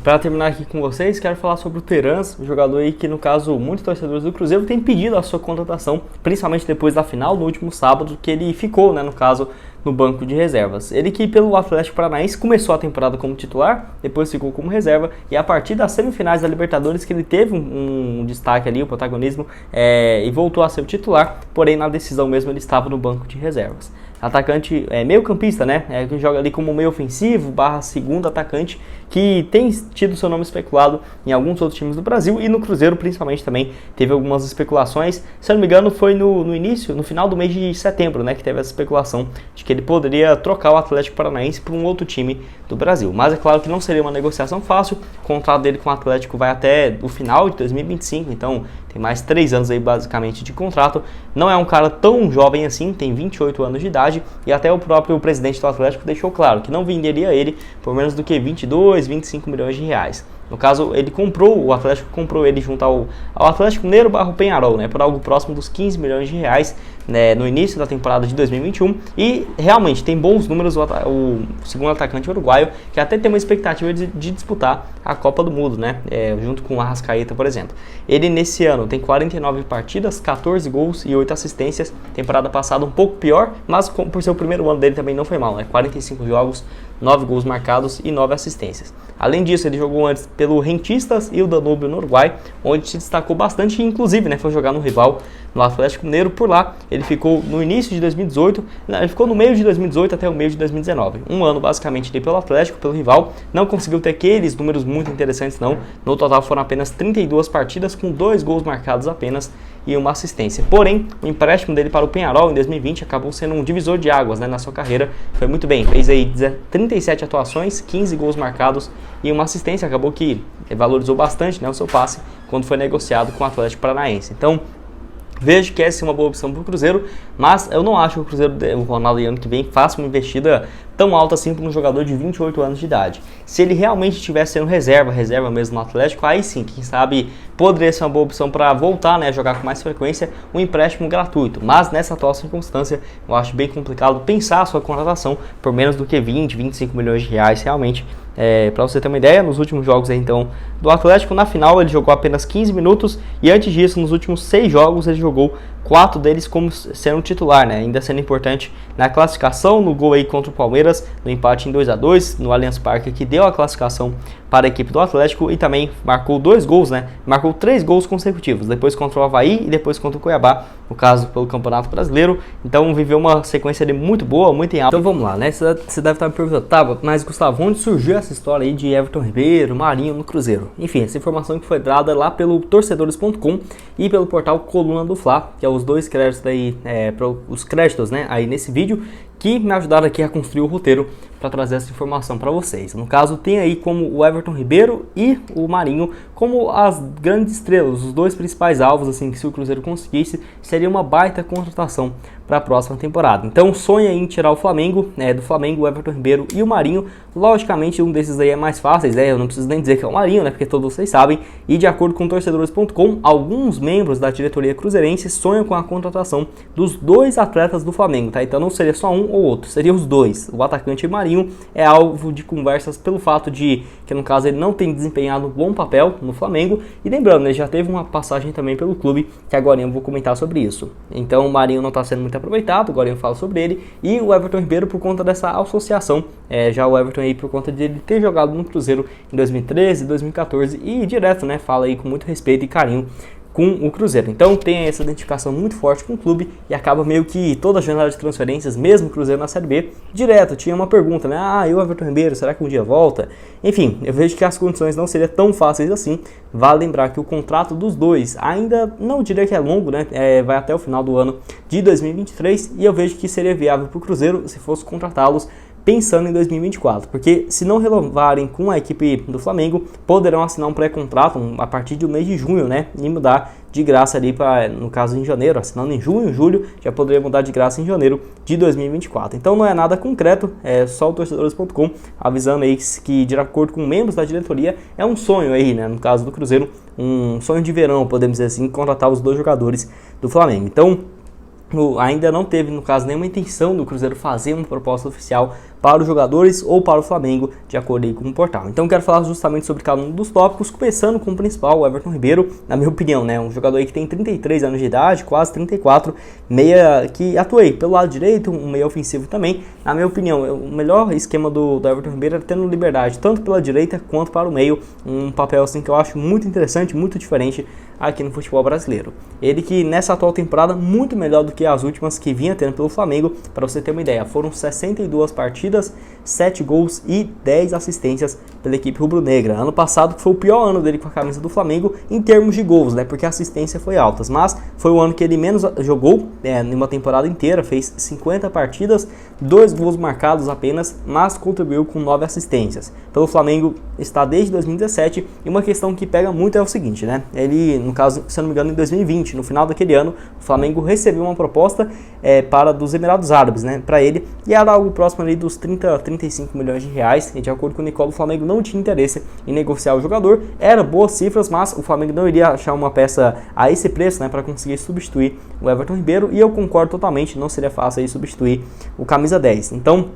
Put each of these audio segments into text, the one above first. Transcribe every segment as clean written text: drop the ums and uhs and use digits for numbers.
Para terminar aqui com vocês, quero falar sobre o Terans, um jogador aí que, no caso, muitos torcedores do Cruzeiro têm pedido a sua contratação, principalmente depois da final, no último sábado, que ele ficou, né, no caso, no banco de reservas. Ele que, pelo Atlético Paranaense, começou a temporada como titular, depois ficou como reserva, e a partir das semifinais da Libertadores que ele teve um destaque ali, o protagonismo, e voltou a ser o titular, porém na decisão mesmo ele estava no banco de reservas. Atacante meio campista, né? Que joga ali como meio ofensivo, / segundo atacante, que tem tido seu nome especulado em alguns outros times do Brasil e no Cruzeiro principalmente também teve algumas especulações. Se eu não me engano foi no final do mês de setembro, né? Que teve essa especulação de que ele poderia trocar o Atlético Paranaense por um outro time do Brasil. Mas é claro que não seria uma negociação fácil, o contrato dele com o Atlético vai até o final de 2025, então tem mais 3 anos aí basicamente de contrato. Não é um cara tão jovem assim, tem 28 anos de idade e até o próprio presidente do Atlético deixou claro que não venderia ele por menos do que 22, 25 milhões de reais. No caso, o Atlético comprou ele junto ao Atlético Mineiro / Peñarol, né, por algo próximo dos 15 milhões de reais, né, no início da temporada de 2021. E realmente tem bons números o segundo atacante uruguaio, que até tem uma expectativa de disputar a Copa do Mundo, né, junto com o Arrascaeta, por exemplo. Ele nesse ano tem 49 partidas, 14 gols e 8 assistências. Temporada passada um pouco pior, mas por ser o primeiro ano dele também não foi mal, né, 45 jogos, 9 gols marcados e 9 assistências. Além disso, ele jogou antes pelo Rentistas e o Danúbio no Uruguai, onde se destacou bastante e inclusive, né, foi jogar no rival, no Atlético Mineiro. Por lá, ele ficou no início de 2018, ele ficou no meio de 2018 até o meio de 2019. Um ano basicamente ali pelo Atlético, pelo rival, não conseguiu ter aqueles números muito interessantes não, no total foram apenas 32 partidas com 2 gols marcados apenas e uma assistência. Porém, o empréstimo dele para o Peñarol em 2020 acabou sendo um divisor de águas, né, na sua carreira, foi muito bem, fez aí 37 atuações, 15 gols marcados e uma assistência, acabou que valorizou bastante, né, o seu passe quando foi negociado com o Atlético Paranaense. Então, vejo que essa é uma boa opção para o Cruzeiro, mas eu não acho que o Cruzeiro, o Ronaldo ano que vem, faça uma investida tão alta assim para um jogador de 28 anos de idade. Se ele realmente estivesse sendo reserva mesmo no Atlético, aí sim, quem sabe poderia ser uma boa opção para voltar, né, a jogar com mais frequência, um empréstimo gratuito. Mas nessa atual circunstância, eu acho bem complicado pensar a sua contratação por menos do que 20, 25 milhões de reais realmente. Para você ter uma ideia, nos últimos jogos aí, então, do Atlético, na final ele jogou apenas 15 minutos e antes disso, nos últimos 6 jogos, ele jogou 4 deles como sendo titular, né? Ainda sendo importante na classificação, no gol aí contra o Palmeiras, no empate em 2-2 no Allianz Parque, que deu a classificação para a equipe do Atlético, e também marcou 2 gols, né? Marcou 3 gols consecutivos, depois contra o Avaí e depois contra o Cuiabá, no caso pelo Campeonato Brasileiro. Então viveu uma sequência ali muito boa, muito em alta. Então vamos lá, né? Você deve estar me perguntando, tá, mas Gustavo, onde surgiu essa história aí de Everton Ribeiro, Marinho no Cruzeiro? Enfim, essa informação que foi dada lá pelo torcedores.com e pelo portal Coluna do Fla, que é os dois créditos aí, os créditos, né, aí nesse vídeo, que me ajudaram aqui a construir o roteiro para trazer essa informação para vocês. No caso, tem aí como o Everton Ribeiro e o Marinho como as grandes estrelas, os dois principais alvos, assim, que se o Cruzeiro conseguisse, seria uma baita contratação para a próxima temporada. Então, sonha em tirar o Flamengo, do Flamengo, o Everton Ribeiro e o Marinho. Logicamente, um desses aí é mais fácil, eu não preciso nem dizer que é o Marinho, né, porque todos vocês sabem. E de acordo com torcedores.com, alguns membros da diretoria cruzeirense sonham com a contratação dos 2 atletas do Flamengo, tá? Então não seria só um ou outro, seria os 2. O atacante Marinho é alvo de conversas pelo fato de que, no caso, ele não tem desempenhado um bom papel no Flamengo. E lembrando, ele já teve uma passagem também pelo clube, que agora eu vou comentar sobre isso. Então o Marinho não está sendo muito aproveitado, agora eu falo sobre ele. E o Everton Ribeiro por conta dessa associação, já o Everton aí por conta de ele ter jogado no Cruzeiro em 2013, 2014 e direto, né, fala aí com muito respeito e carinho com o Cruzeiro. Então tem essa identificação muito forte com o clube e acaba meio que toda a janela de transferências, mesmo o Cruzeiro na Série B, direto tinha uma pergunta, né? E o Everton Ribeiro, será que um dia volta? Enfim, eu vejo que as condições não seriam tão fáceis assim. Vale lembrar que o contrato dos dois ainda não diria que é longo, né? Vai até o final do ano de 2023 e eu vejo que seria viável para o Cruzeiro se fosse contratá-los pensando em 2024, porque se não renovarem com a equipe do Flamengo, poderão assinar um pré-contrato a partir do mês de junho, né, e mudar de graça ali para, no caso em janeiro, assinando em junho, julho, já poderia mudar de graça em janeiro de 2024. Então não é nada concreto, é só o torcedores.com avisando aí que de acordo com membros da diretoria, é um sonho aí, né, no caso do Cruzeiro, um sonho de verão, podemos dizer assim, contratar os 2 jogadores do Flamengo. Então ainda não teve, no caso, nenhuma intenção do Cruzeiro fazer uma proposta oficial para os jogadores ou para o Flamengo, de acordo aí com o portal. Então quero falar justamente sobre cada um dos tópicos, começando com o principal, o Everton Ribeiro, na minha opinião, né, um jogador aí que tem 33 anos de idade, quase 34, meia que atua aí pelo lado direito, um meia ofensivo também. Na minha opinião, o melhor esquema do Everton Ribeiro é tendo liberdade, tanto pela direita quanto para o meio, um papel assim que eu acho muito interessante, muito diferente aqui no futebol brasileiro. Ele que nessa atual temporada, muito melhor do que as últimas que vinha tendo pelo Flamengo, para você ter uma ideia, foram 62 partidas, 7 gols e 10 assistências pela equipe rubro-negra. Ano passado foi o pior ano dele com a camisa do Flamengo em termos de gols, né, porque a assistência foi alta, mas foi o ano que ele menos jogou em uma temporada inteira, fez 50 partidas, 2 gols marcados apenas, mas contribuiu com 9 assistências. Pelo Flamengo está desde 2017, e uma questão que pega muito é o seguinte, né, ele, no caso, se eu não me engano, em 2020, no final daquele ano, o Flamengo recebeu uma proposta para dos Emirados Árabes, né, para ele, e era algo próximo ali dos 30 a 35 milhões de reais, e de acordo com o Nicola, o Flamengo não tinha interesse em negociar o jogador, era boas cifras, mas o Flamengo não iria achar uma peça a esse preço, né, para conseguir substituir o Everton Ribeiro, e eu concordo totalmente, não seria fácil aí substituir o camisa 10, então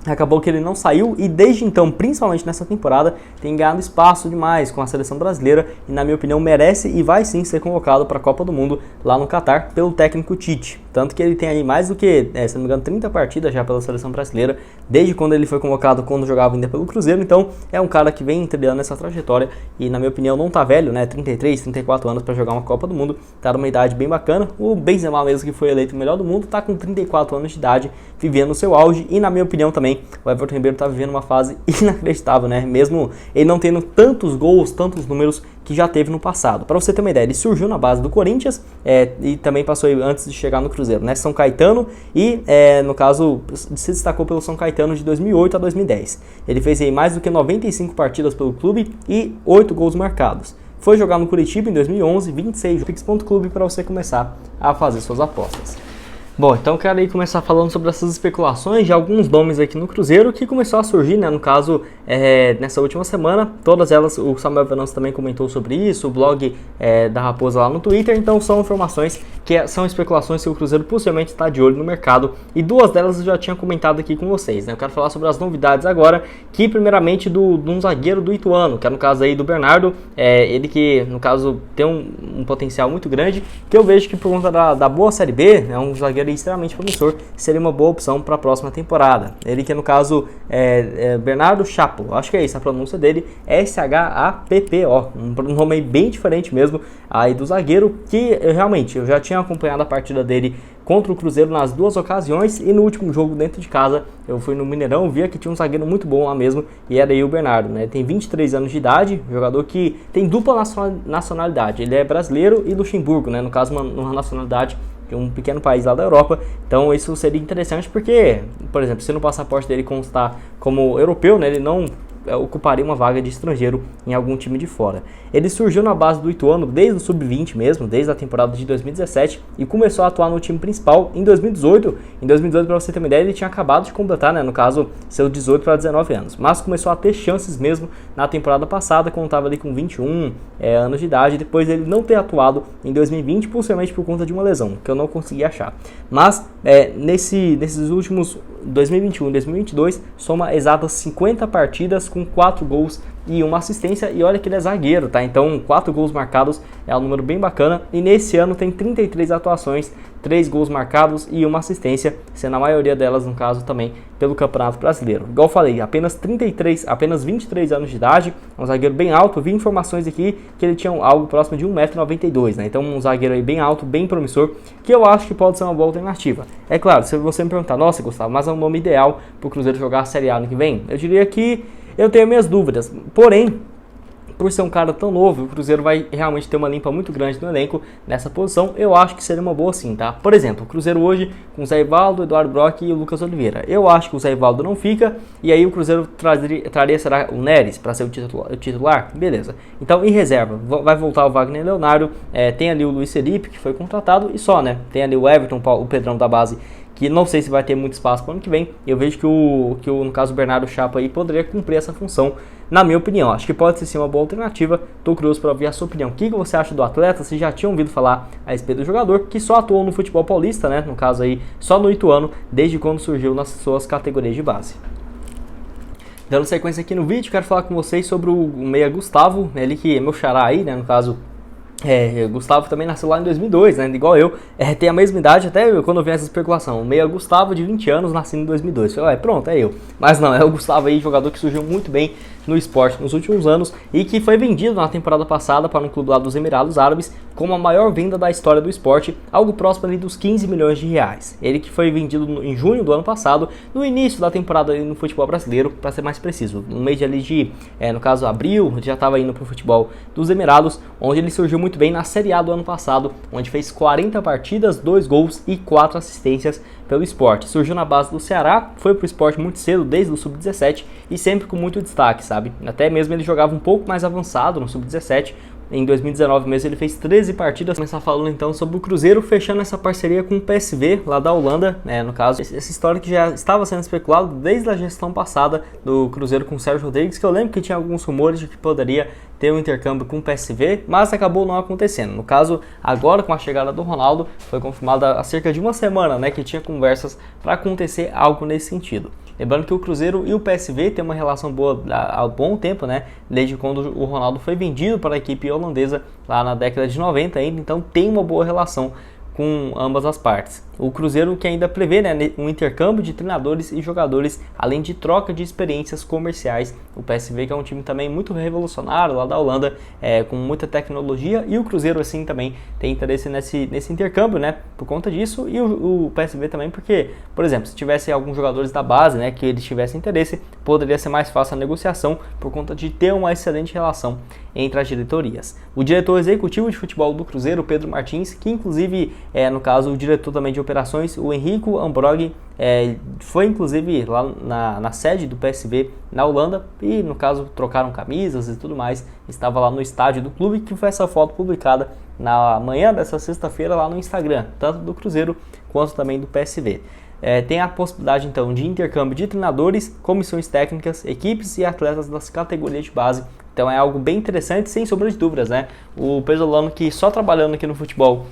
acabou que ele não saiu e desde então, principalmente nessa temporada, tem ganhado espaço demais com a seleção brasileira e, na minha opinião, merece e vai sim ser convocado para a Copa do Mundo lá no Catar pelo técnico Tite. Tanto que ele tem aí mais do que, se não me engano, 30 partidas já pela seleção brasileira, desde quando ele foi convocado, quando jogava ainda pelo Cruzeiro. Então é um cara que vem trilhando essa trajetória e, na minha opinião, não tá velho, né? 33, 34 anos para jogar uma Copa do Mundo, tá numa idade bem bacana. O Benzema mesmo, que foi eleito o melhor do mundo, tá com 34 anos de idade, vivendo o seu auge e, na minha opinião, também o Everton Ribeiro está vivendo uma fase inacreditável, né? Mesmo ele não tendo tantos gols, tantos números que já teve no passado. Para você ter uma ideia, ele surgiu na base do Corinthians e também passou antes de chegar no Cruzeiro, né? São Caetano e, no caso, se destacou pelo São Caetano de 2008 a 2010. Ele fez aí mais do que 95 partidas pelo clube e 8 gols marcados. Foi jogar no Curitiba em 2011, 26 Pix.clube para você começar a fazer suas apostas. Bom, então eu quero aí começar falando sobre essas especulações de alguns nomes aqui no Cruzeiro que começou a surgir, né, no caso, nessa última semana. Todas elas, o Samuel Venâncio também comentou sobre isso, o blog da Raposa lá no Twitter. Então são informações que são especulações que o Cruzeiro possivelmente está de olho no mercado. E duas delas eu já tinha comentado aqui com vocês, né? Eu quero falar sobre as novidades agora, que primeiramente de um zagueiro do Ituano, que é no caso aí do Bernardo, ele que no caso tem um potencial muito grande, que eu vejo que por conta da boa Série B, é um zagueiro extremamente promissor, seria uma boa opção para a próxima temporada. Ele que no caso Bernardo Chapo, acho que é isso a pronúncia dele, S-H-A-P-P-O, um nome aí bem diferente mesmo aí do zagueiro, que eu já tinha acompanhado a partida dele contra o Cruzeiro nas duas ocasiões e no último jogo dentro de casa eu fui no Mineirão, via que tinha um zagueiro muito bom lá mesmo e era aí o Bernardo, né? Tem 23 anos de idade, jogador que tem dupla nacionalidade, ele é brasileiro e Luxemburgo, né? No caso uma nacionalidade de um pequeno país lá da Europa, então isso seria interessante porque, por exemplo, se no passaporte dele constar como europeu, né, ele não ocuparia uma vaga de estrangeiro em algum time de fora. Ele surgiu na base do Ituano desde o Sub-20 mesmo, desde a temporada de 2017 e começou a atuar no time principal em 2018. Em 2018, para você ter uma ideia, ele tinha acabado de completar, né, no caso, seus 18 para 19 anos, mas começou a ter chances mesmo na temporada passada, quando estava ali com 21 anos de idade, depois dele não ter atuado em 2020, possivelmente por conta de uma lesão, que eu não consegui achar. Mas, nesses últimos 2021 e 2022, soma exatas 50 partidas com 4 gols e uma assistência, e olha que ele é zagueiro, tá? Então 4 gols marcados é um número bem bacana, e nesse ano tem 33 atuações, 3 gols marcados e uma assistência, sendo a maioria delas, no caso, também pelo Campeonato Brasileiro. Igual eu falei, apenas 23 anos de idade, um zagueiro bem alto. Vi informações aqui que ele tinha algo próximo de 1,92 m, né? Então um zagueiro aí bem alto, bem promissor, que eu acho que pode ser uma boa alternativa. É claro, se você me perguntar, nossa Gustavo, mas é um nome ideal para o Cruzeiro jogar a Série A ano que vem? Eu diria que eu tenho minhas dúvidas, porém, por ser um cara tão novo, o Cruzeiro vai realmente ter uma limpa muito grande no elenco nessa posição. Eu acho que seria uma boa sim, tá? Por exemplo, o Cruzeiro hoje com o Zé Ivaldo, Eduardo Brock e o Lucas Oliveira. Eu acho que o Zé Ivaldo não fica, e aí o Cruzeiro traria, será o Neres para ser o titular? Beleza. Então, em reserva, vai voltar o Wagner Leonardo, tem ali o Luiz Felipe, que foi contratado, e só, né? Tem ali o Everton, o Pedrão da base, que não sei se vai ter muito espaço para o ano que vem. Eu vejo que no caso, o Bernardo Chapa aí poderia cumprir essa função, na minha opinião. Acho que pode ser uma boa alternativa. Estou curioso para ouvir a sua opinião. O que você acha do atleta? Você já tinha ouvido falar a respeito do jogador, que só atuou no futebol paulista, né? No caso aí, só no Ituano, desde quando surgiu nas suas categorias de base. Dando sequência aqui no vídeo, quero falar com vocês sobre o meia Gustavo, ele que é meu xará aí, né, no caso. Gustavo também nasceu lá em 2002, né, igual eu, tem a mesma idade, até quando eu vi essa especulação, o meia Gustavo de 20 anos, nascendo em 2002, pronto, é eu, mas não, é o Gustavo aí, jogador que surgiu muito bem no esporte nos últimos anos e que foi vendido na temporada passada para um clube lá dos Emirados Árabes como a maior venda da história do esporte, algo próximo ali dos 15 milhões de reais. Ele que foi vendido em junho do ano passado, no início da temporada ali no futebol brasileiro, para ser mais preciso, no mês ali de, no caso abril, já estava indo para o futebol dos Emirados, onde ele surgiu muito bem na Série A do ano passado, onde fez 40 partidas, 2 gols e 4 assistências pelo esporte. Surgiu na base do Ceará, foi pro esporte muito cedo, desde o Sub-17 e sempre com muito destaque, sabe? Até mesmo ele jogava um pouco mais avançado no Sub-17. Em 2019 mesmo ele fez 13 partidas. Vou começar falando então sobre o Cruzeiro fechando essa parceria com o PSV lá da Holanda, no caso, essa história que já estava sendo especulada desde a gestão passada do Cruzeiro com o Sérgio Rodrigues, que eu lembro que tinha alguns rumores de que poderia ter um intercâmbio com o PSV, mas acabou não acontecendo. No caso, agora com a chegada do Ronaldo, foi confirmada há cerca de uma semana, que tinha conversas para acontecer algo nesse sentido. Lembrando que o Cruzeiro e o PSV têm uma relação boa há bom tempo, desde quando o Ronaldo foi vendido para a equipe holandesa lá na década de 90 ainda, então tem uma boa relação com ambas as partes. O Cruzeiro que ainda prevê um intercâmbio de treinadores e jogadores, além de troca de experiências comerciais. O PSV que é um time também muito revolucionário lá da Holanda, com muita tecnologia, e o Cruzeiro assim também tem interesse nesse intercâmbio, por conta disso, e o PSV também porque, por exemplo, se tivesse alguns jogadores da base, que eles tivessem interesse, poderia ser mais fácil a negociação por conta de ter uma excelente relação entre as diretorias. O diretor executivo de futebol do Cruzeiro, Pedro Martins, que inclusive no caso o diretor também de operações, o Henrico Ambrog, foi inclusive lá na sede do PSV na Holanda e no caso trocaram camisas e tudo mais, estava lá no estádio do clube, que foi essa foto publicada na manhã dessa sexta-feira lá no Instagram, tanto do Cruzeiro quanto também do PSV. Tem a possibilidade então de intercâmbio de treinadores, comissões técnicas, equipes e atletas das categorias de base. Então é algo bem interessante, sem sombra de dúvidas, O pesolano que só trabalhando aqui no futebol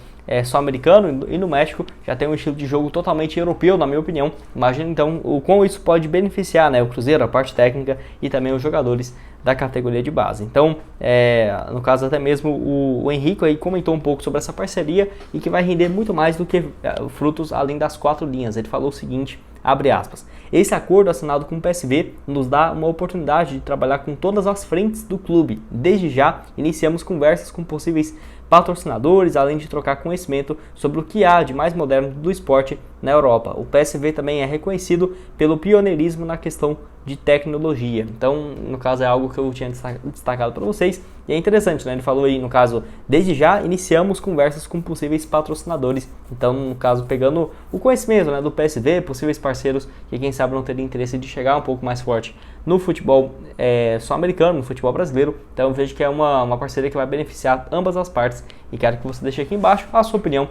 só americano e no México já tem um estilo de jogo totalmente europeu, na minha opinião. Imagina então o quão isso pode beneficiar o Cruzeiro, a parte técnica e também os jogadores da categoria de base. Então, no caso até mesmo o Henrico aí comentou um pouco sobre essa parceria e que vai render muito mais do que frutos além das 4 linhas. Ele falou o seguinte, abre aspas, esse acordo assinado com o PSV nos dá uma oportunidade de trabalhar com todas as frentes do clube. Desde já, iniciamos conversas com possíveis patrocinadores, além de trocar conhecimento sobre o que há de mais moderno do esporte na Europa. O PSV também é reconhecido pelo pioneirismo na questão de tecnologia. Então, no caso, é algo que eu tinha destacado para vocês. E é interessante, Ele falou aí, no caso, desde já iniciamos conversas com possíveis patrocinadores. Então, no caso, pegando o conhecimento do PSV, possíveis parceiros que quem sabe não teriam interesse de chegar um pouco mais forte no futebol sul-americano, no futebol brasileiro. Então, eu vejo que é uma parceria que vai beneficiar ambas as partes. E quero que você deixe aqui embaixo a sua opinião